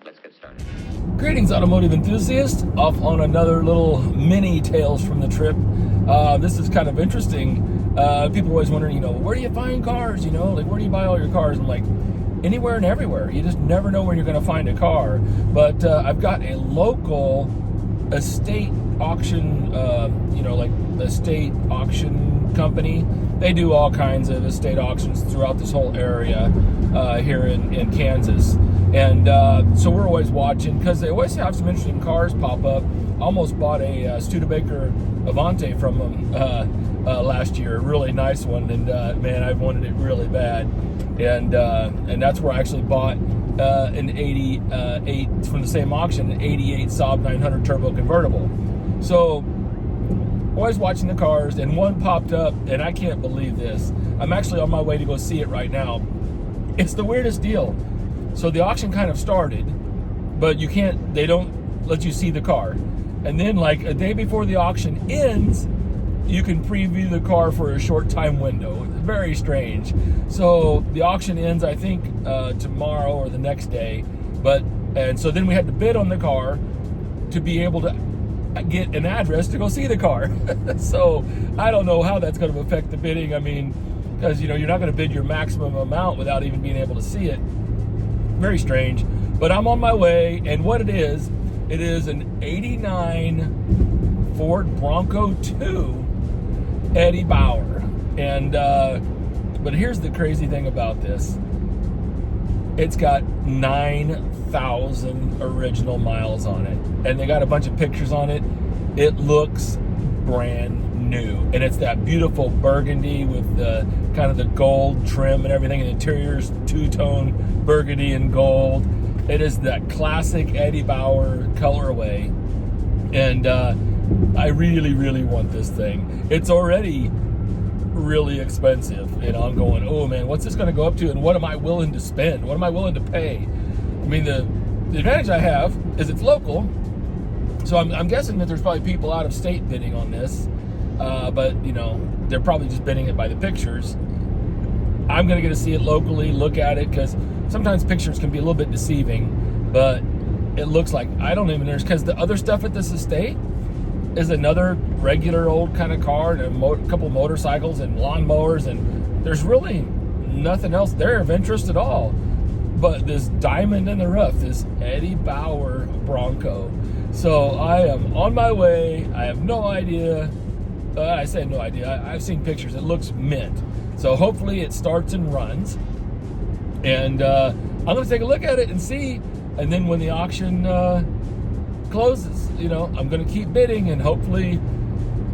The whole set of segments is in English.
Let's get started. Greetings, automotive enthusiasts. Off on another little mini Tales from the Trip. This is kind of interesting. People are always wondering, where do you find cars? Like, where do you buy all your cars? I'm like, anywhere and everywhere. You just never know where you're going to find a car. But I've got a local estate auction, like estate auction company. They do all kinds of estate auctions throughout this whole area here in Kansas. And so we're always watching because they always have some interesting cars pop up. Almost bought a Studebaker Avante from them last year, a really nice one, and man, I wanted it really bad. And that's where I actually bought an 88 from the same auction, an 88 Saab 900 turbo convertible. So always watching the cars, and one popped up, and I can't believe this. I'm actually on my way to go see it right now. It's the weirdest deal. So the auction kind of started, but they don't let you see the car. And then like a day before the auction ends, you can preview the car for a short time window. It's very strange. So the auction ends, I think, tomorrow or the next day. And so then we had to bid on the car to be able to get an address to go see the car. So I don't know how that's going to affect the bidding. I mean, because you're not going to bid your maximum amount without even being able to see it. Very strange, but I'm on my way, and what it is an 89 Ford Bronco II Eddie Bauer. And but here's the crazy thing about this. It's got 9,000 original miles on it, and they got a bunch of pictures on it. It looks brand new, and it's that beautiful burgundy with the kind of the gold trim and everything. And the interior's two-tone burgundy and gold. It is that classic Eddie Bauer colorway, and I really, really want this thing. It's already really expensive, and I'm going, oh man, what's this going to go up to, and what am I willing to spend? What am I willing to pay? I mean, the advantage I have is it's local, so I'm guessing that there's probably people out of state bidding on this, but they're probably just bidding it by the pictures. I'm going to get to see it locally, look at it, because sometimes pictures can be a little bit deceiving, but it looks like, I don't even know, because the other stuff at this estate is another regular old kind of car, and a couple motorcycles and lawnmowers, and there's really nothing else there of interest at all. But this diamond in the rough, this Eddie Bauer Bronco. So I am on my way. I have no idea. I say no idea. I've seen pictures. It looks mint. So hopefully it starts and runs. And I'm going to take a look at it and see. And then when the auction closes, I'm going to keep bidding, and hopefully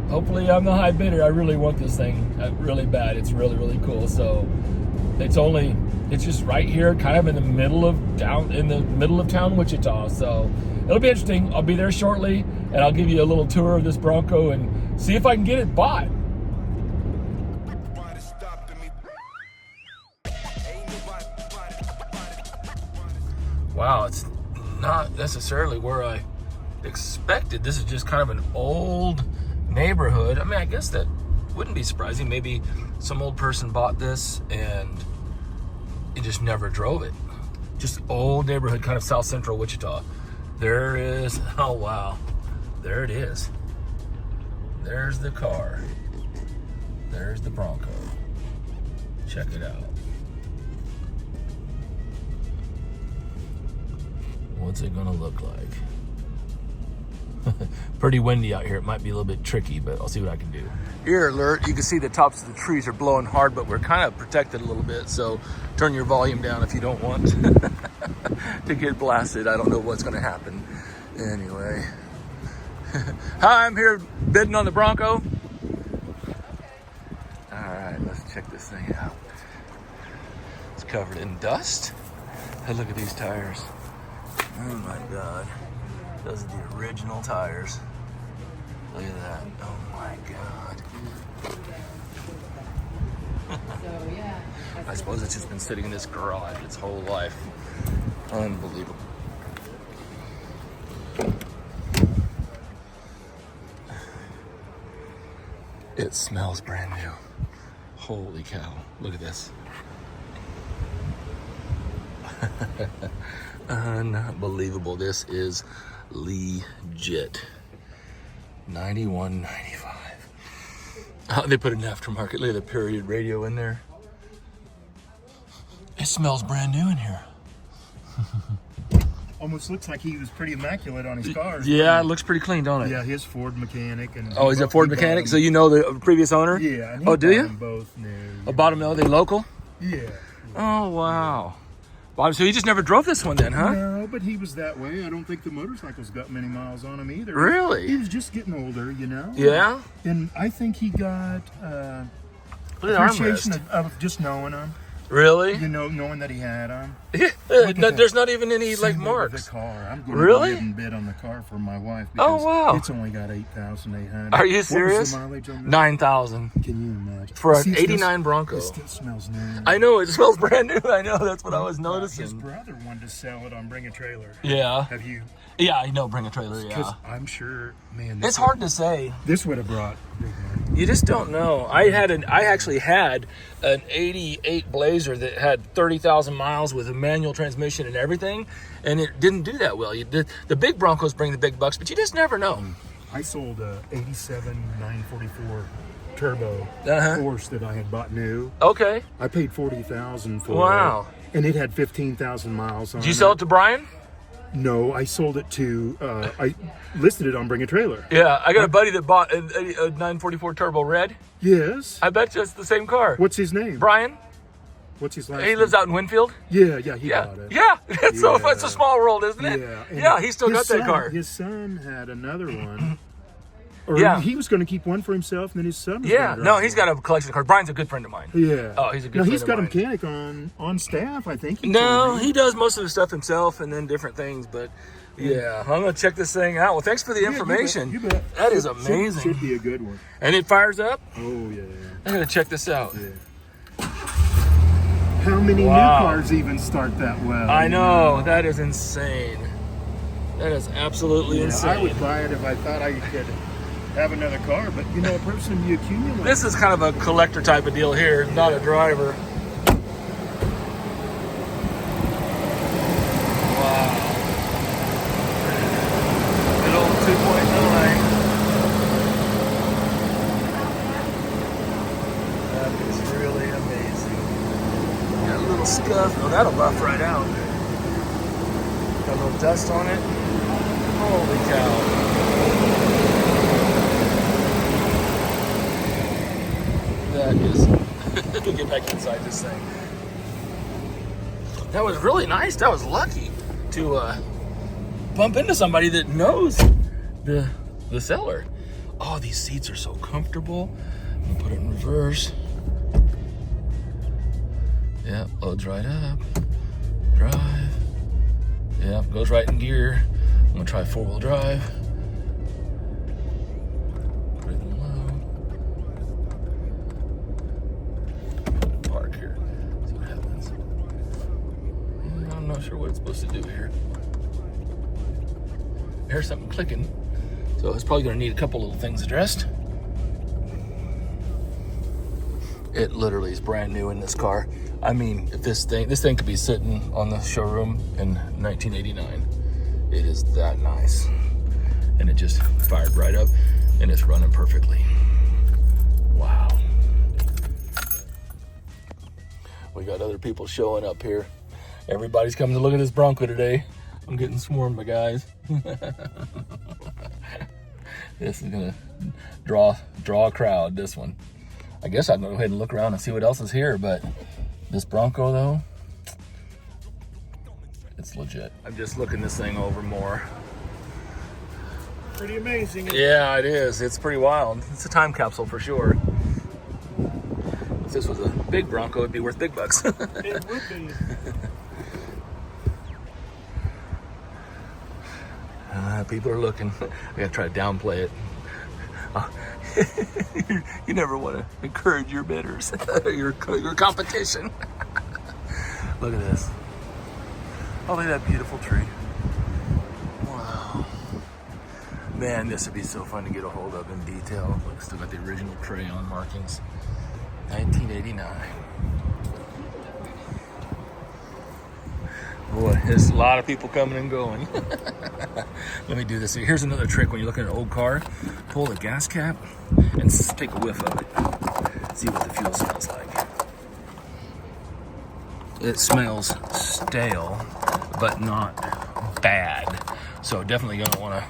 I'm the high bidder. I really want this thing really bad. It's really, really cool. So it's just right here, kind of in the middle of town, Wichita. So it'll be interesting. I'll be there shortly, and I'll give you a little tour of this Bronco and see if I can get it bought. Wow, it's not necessarily where I expected. This is just kind of an old neighborhood. I mean, I guess that wouldn't be surprising. Maybe some old person bought this and it just never drove it. Just old neighborhood, kind of south central Wichita. There is, oh wow, there it is. There's the car. There's the Bronco. Check it out. What's it gonna look like? Pretty windy out here. It might be a little bit tricky, but I'll see what I can do. Ear alert, you can see the tops of the trees are blowing hard, but we're kind of protected a little bit, so turn your volume down if you don't want to get blasted. I don't know what's gonna happen. Anyway. Hi, I'm here bidding on the Bronco. All right, let's check this thing out. It's covered in dust. Hey, look at these tires. Oh my God. Those are the original tires. Look at that. Oh my God. I suppose it's just been sitting in this garage its whole life. Unbelievable. It smells brand new. Holy cow. Look at this. Unbelievable. This is legit. $91.95. Oh, they put an aftermarket. Look at the period radio in there. It smells brand new in here. Almost looks like he was pretty immaculate on his cars. Yeah, it looks pretty clean, don't it? Yeah, his Ford mechanic. And oh, he's a Ford mechanic? So you know the previous owner? Yeah. And oh, do you? Both new. Oh, bottom mill, are they local? Yeah. Oh, wow. So he just never drove this one then, huh? No, but he was that way. I don't think the motorcycles got many miles on him either. Really? He was just getting older, you know? Yeah? And I think he got appreciation of just knowing him. Really? You know, knowing that he had them. There's not even any like marks. The car. I'm going really? to bid on the car for my wife. Oh wow! It's only got 8,800. Are you serious? What was the mileage on that? 9,000. Can you imagine? For an '89 Bronco. It still smells new. I know it smells brand new. I know that's what I was noticing. His brother wanted to sell it on Bring a Trailer. Yeah. Have you? Yeah, I know. Bring a Trailer. Yeah. Because I'm sure, man. It's hard to say. This would have brought big money. You just don't know. I actually had an '88 Blazer that had 30,000 miles with a manual transmission and everything, and it didn't do that well. The big Broncos bring the big bucks, but you just never know. I sold a '87 944 turbo Porsche that I had bought new. Okay. I paid $40,000 for it. Wow. And it had 15,000 miles on it. Did you sell it to Brian? No, I sold it to, I listed it on Bring a Trailer. Yeah, I got a buddy that bought a 944 Turbo Red. Yes. I bet you it's the same car. What's his name? Brian. What's his last name? He lives out in Winfield. Yeah, he bought it. Yeah, it's a small world, isn't it? Yeah. Yeah, he still got that car. His son had another one. Or yeah. He was going to keep one for himself, and then his son was he's got a collection of cars. Brian's a good friend of mine. Yeah. Oh, he's a good friend of mine. He's got a mechanic on staff, I think. He does most of the stuff himself and then different things, but yeah, I'm going to check this thing out. Well, thanks for the information. You bet. That is amazing. Should be a good one. And it fires up? Oh, yeah. I'm going to check this out. Yeah. How many new cars even start that well? I know. That is insane. That is absolutely insane. I would buy it if I thought I could have another car, but you know, a person you accumulate. This is kind of a collector type of deal here, not a driver. Wow. Good old 2.9. That is really amazing. Got a little scuff. Oh, that'll buff right out. Got a little dust on it. Holy cow. That is, let me get back inside this thing. That was really nice. That was lucky to bump into somebody that knows the seller. Oh, these seats are so comfortable. I'm gonna put it in reverse. Yep, loads right up. Drive. Yep, goes right in gear. I'm gonna try 4-wheel drive. Sure what it's supposed to do here. I hear something clicking, so it's probably going to need a couple little things addressed. It literally is brand new in this car. I mean, if this thing could be sitting on the showroom in 1989. It is that nice, and it just fired right up, and it's running perfectly. Wow. We got other people showing up here. Everybody's coming to look at this Bronco today. I'm getting swarmed by guys. This is gonna draw a crowd, this one. I guess I'd go ahead and look around and see what else is here, but this Bronco though, it's legit. I'm just looking this thing over more. Pretty amazing. Yeah, it is. It's pretty wild. It's a time capsule for sure. If this was a big Bronco, it'd be worth big bucks. It would be. People are looking. I gotta try to downplay it. You never want to encourage your bidders, your competition. Look at this. Oh, look at that beautiful tree. Wow. Man, this would be so fun to get a hold of in detail. Look, still got the original crayon markings. 1989. Boy, there's a lot of people coming and going. Let me do this. Here's another trick when you look at an old car. Pull the gas cap and take a whiff of it. See what the fuel smells like. It smells stale, but not bad. So definitely gonna wanna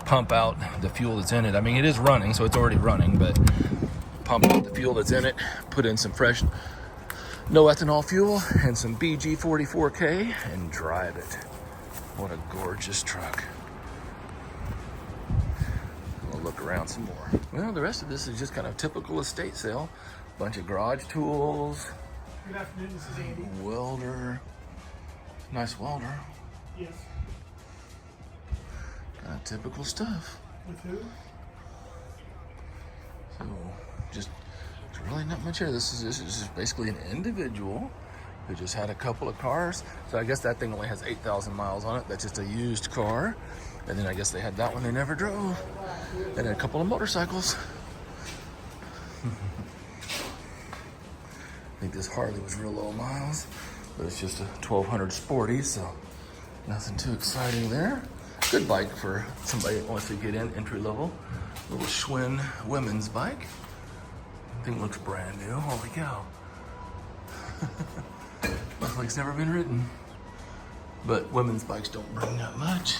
pump out the fuel that's in it. I mean, it is running, so it's already running, but pump out the fuel that's in it, put in some fresh no ethanol fuel and some BG44K and drive it. What a gorgeous truck. We'll look around some more. Well, the rest of this is just kind of typical estate sale. Bunch of garage tools. Good afternoon, this is Andy. Welder. Nice welder. Yes. Kind of typical stuff. With who? So, just there's really not much here. This is just basically an individual who just had a couple of cars. So I guess that thing only has 8,000 miles on it. That's just a used car. And then I guess they had that one they never drove. And then a couple of motorcycles. I think this Harley was real low miles, but it's just a 1200 Sporty, so nothing too exciting there. Good bike for somebody that wants to get in, entry level. Little Schwinn women's bike. Thing looks brand new. Holy cow. Looks like it's never been ridden. But women's bikes don't bring that much.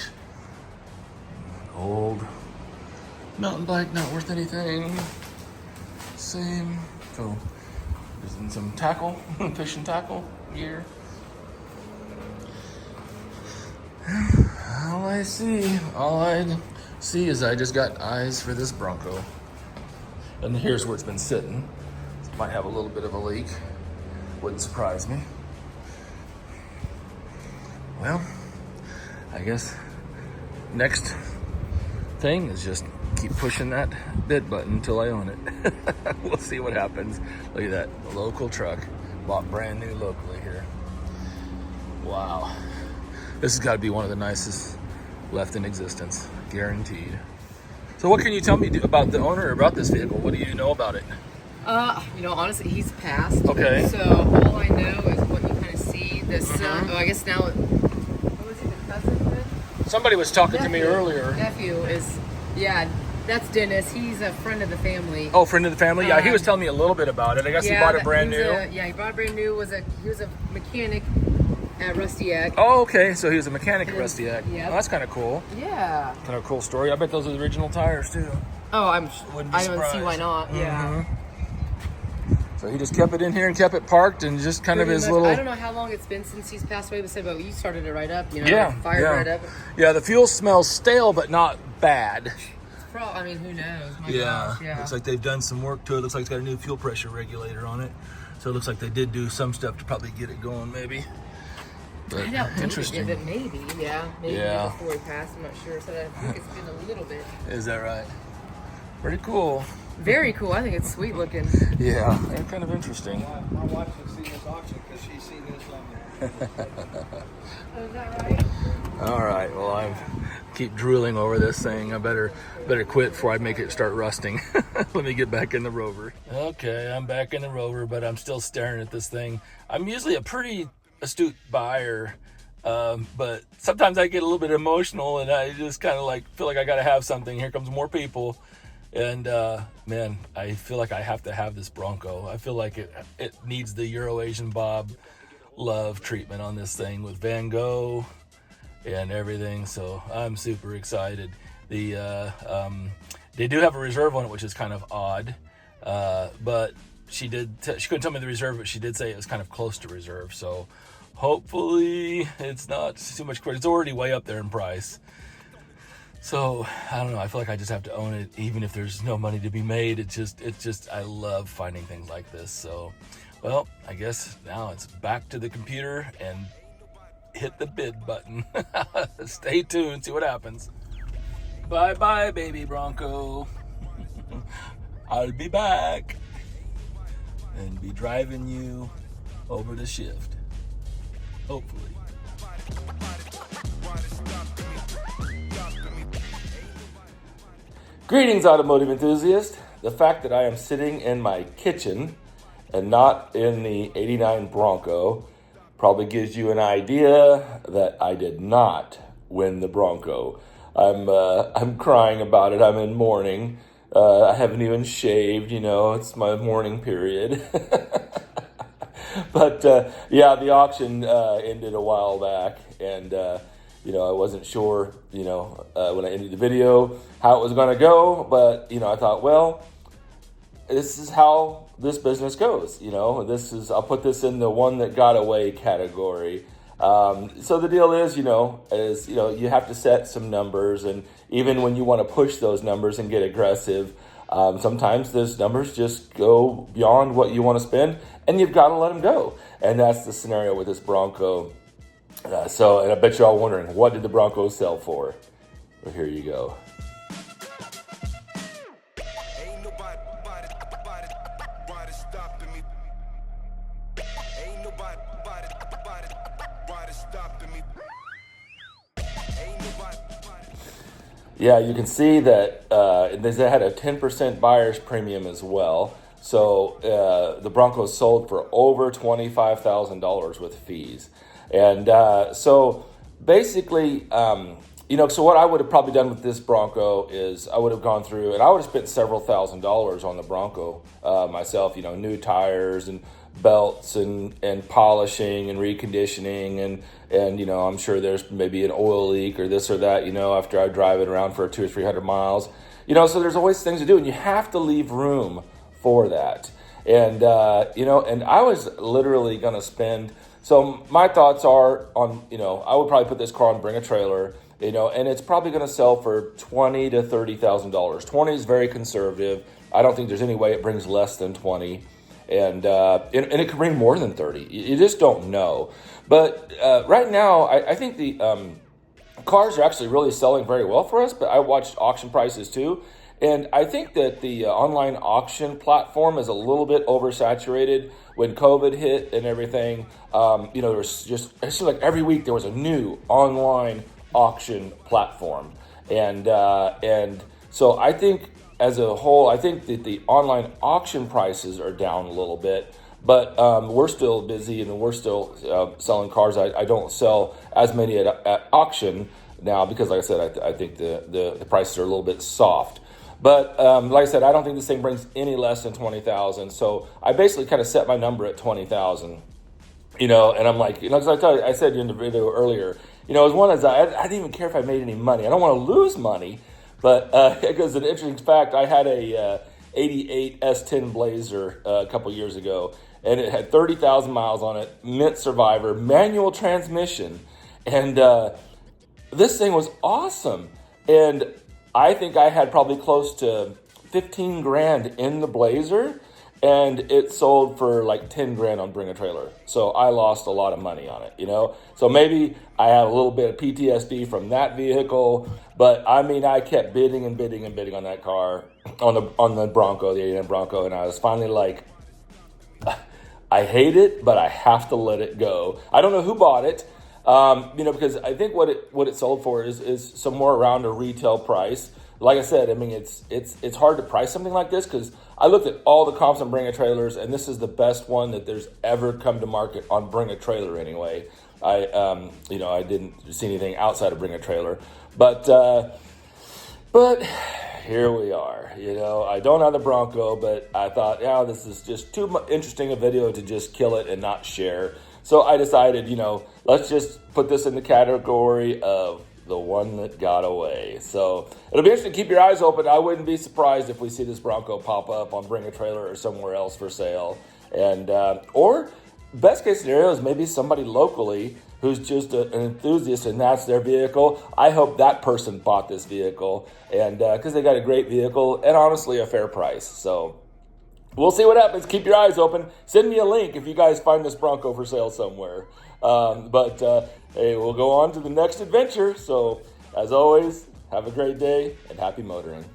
Old mountain bike, not worth anything. Same. So, there's some tackle, fishing tackle gear. All I see is I just got eyes for this Bronco. And here's where it's been sitting. It might have a little bit of a leak. Wouldn't surprise me. Well, I guess next thing is just keep pushing that bid button until I own it. We'll see what happens. Look at that, local truck. Bought brand new locally here. Wow. This has got to be one of the nicest left in existence, guaranteed. So what can you tell me about the owner or about this vehicle? What do you know about it? Honestly, he's passed. Okay. So all I know is what you kind of see. The son, I guess now, what was he, the cousin then? Somebody was talking to me earlier. Nephew is, yeah, that's Dennis. He's a friend of the family. Oh, friend of the family? Yeah, he was telling me a little bit about it. I guess he bought it brand new. He bought it brand new. He was a mechanic at Rustiac. Oh, okay. So he was a mechanic at Rustiac. Yeah. Oh, that's kind of cool. Yeah. Kind of a cool story. I bet those are the original tires too. Oh, I Wouldn't be don't see surprised. why not. Yeah. So he just kept it in here and kept it parked and just kind of his little... I don't know how long it's been since he's passed away, but you started it right up, fired right up. Yeah, the fuel smells stale, but not bad. Who knows? My Yeah. gosh, yeah. Looks like they've done some work to it. Looks like it's got a new fuel pressure regulator on it. So it looks like they did do some stuff to probably get it going, maybe. But I doubt interesting. Maybe before he passed. I'm not sure. So I think it's been a little bit. Is that right? Pretty cool. Very cool. I think it's sweet looking. Yeah, and kind of interesting. My wife has seen this auction because she's seen this on there. Oh, is that right? All right. Well, I keep drooling over this thing. I better quit before I make it start rusting. Let me get back in the Rover. Okay, I'm back in the Rover, but I'm still staring at this thing. I'm usually a pretty astute buyer, but sometimes I get a little bit emotional, and I just kind of feel like I got to have something. Here comes more people. And man, I feel like I have to have this Bronco. I feel like it needs the Euro-Asian Bob love treatment on this thing with Van Gogh and everything. So I'm super excited. They do have a reserve on it, which is kind of odd. But she couldn't tell me the reserve, but she did say it was kind of close to reserve. So hopefully it's not too much. It's already way up there in price. So I don't know. I feel like I just have to own it, even if there's no money to be made. It's just I love finding things like this. So, well, I guess now it's back to the computer and hit the bid button. Stay tuned, see what happens. Bye bye, baby Bronco. I'll be back and be driving you over the shift. Hopefully. Greetings, automotive enthusiast. The fact that I am sitting in my kitchen and not in the '89 Bronco probably gives you an idea that I did not win the Bronco. I'm crying about it. I'm in mourning. I haven't even shaved, it's my mourning period. But yeah, the auction ended a while back, and I wasn't sure, when I ended the video how it was going to go, but I thought, well, this is how this business goes. I'll put this in the one that got away category. So the deal is, you have to set some numbers, and even when you want to push those numbers and get aggressive, sometimes those numbers just go beyond what you want to spend, and you've got to let them go. And that's the scenario with this Bronco. And I bet you're all wondering, what did the Bronco sell for? Well, here you go. Ain't nobody stopping me. Ain't nobody stopping me. Ain't nobody. Yeah, you can see that they had a 10% buyer's premium as well. So the Bronco sold for over $25,000 with fees. And so basically, so what I would have probably done with this Bronco is I would have gone through and I would have spent several $1,000s on the Bronco myself, new tires and belts and polishing and reconditioning and I'm sure there's maybe an oil leak or this or that, after I drive it around for 200 or 300 miles, so there's always things to do, and you have to leave room for that. And, and I was literally going to spend, so my thoughts are on, I would probably put this car on Bring a Trailer, and it's probably going to sell for $20,000 to $30,000. 20 is very conservative. I don't think there's any way it brings less than 20. And it could bring more than 30. You just don't know. But right now, I think the cars are actually really selling very well for us, but I watched auction prices too. And I think that the online auction platform is a little bit oversaturated. When COVID hit and everything, there was just, it seemed like every week there was a new online auction platform. And so I think as a whole, I think that the online auction prices are down a little bit, but we're still busy and we're still selling cars. I don't sell as many at auction now because, like I said, I think the prices are a little bit soft. But like I said, I don't think this thing brings any less than 20,000. So I basically kind of set my number at 20,000. And I'm like, because I said in the video earlier, as one as I didn't even care if I made any money. I don't want to lose money, but because an interesting fact, I had a 88 S10 Blazer a couple years ago, and it had 30,000 miles on it, Mint Survivor, manual transmission, and this thing was awesome. And I think I had probably close to 15 grand in the Blazer, and it sold for like 10 grand on Bring a Trailer. So I lost a lot of money on it, So maybe I had a little bit of PTSD from that vehicle, but I kept bidding and bidding and bidding on that car, on the Bronco, the '89 Bronco, and I was finally like, I hate it, but I have to let it go. I don't know who bought it. Because I think what it sold for is somewhere around a retail price. Like I said, it's hard to price something like this because I looked at all the comps on Bring a Trailers, and this is the best one that there's ever come to market on Bring a Trailer anyway. I didn't see anything outside of Bring a Trailer, but here we are. I don't have the Bronco, but I thought, this is just too interesting a video to just kill it and not share. So I decided, let's just put this in the category of the one that got away. So it'll be interesting to keep your eyes open. I wouldn't be surprised if we see this Bronco pop up on Bring a Trailer or somewhere else for sale. And or best case scenario is maybe somebody locally who's just an enthusiast and that's their vehicle. I hope that person bought this vehicle, and because they got a great vehicle and honestly a fair price. So we'll see what happens. Keep your eyes open. Send me a link if you guys find this Bronco for sale somewhere. Hey, we'll go on to the next adventure. So, as always, have a great day and happy motoring.